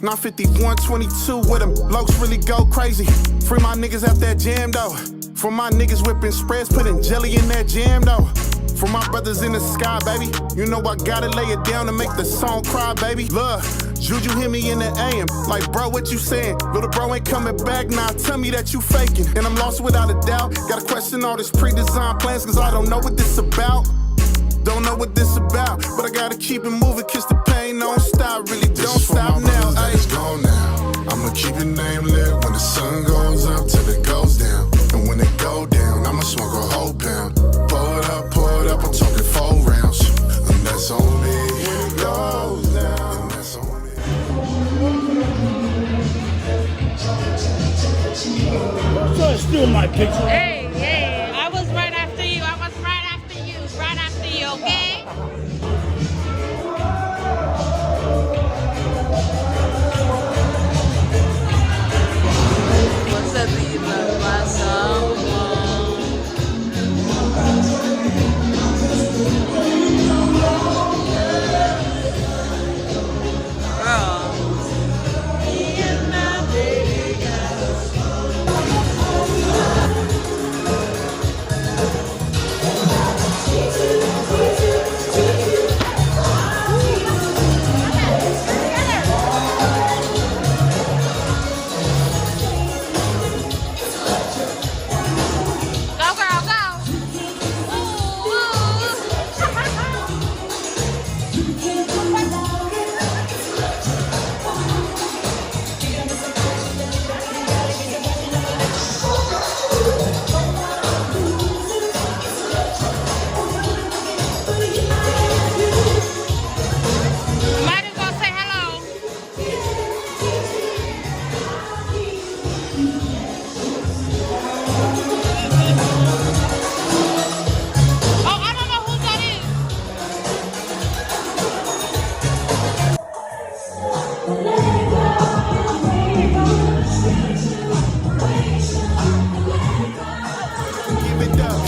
950, 122 with them. Lokes really go crazy. Free my niggas out that jam though. For my niggas whipping spreads, putting jelly in that jam though. For my brothers in the sky, baby. You know I gotta lay it down to make the song cry, baby. Look, Juju hit me in the AM. Like, bro, what you saying? Little bro ain't coming back, nah, tell me that you faking. And I'm lost without a doubt. Gotta question all this pre-designed plans, cause I don't know what this about. Don't know what this about, but I gotta keep it moving, kiss the pain, don't stop, really don't stop now. It's gone now. I'ma keep your name lit when the sun goes up till it goes down. And when it go down, I'ma smoke a whole pound. Pour it up, I'm talking 4 rounds. And that's on me. When it goes down, and that's on me. Try to steal my picture. Hey, hey, I was right after you. I was right after you. Right after you, okay? Você viva passando. Go, girl, go. Ooh, might as well say hello. Oh, I don't know who that is. Give it up.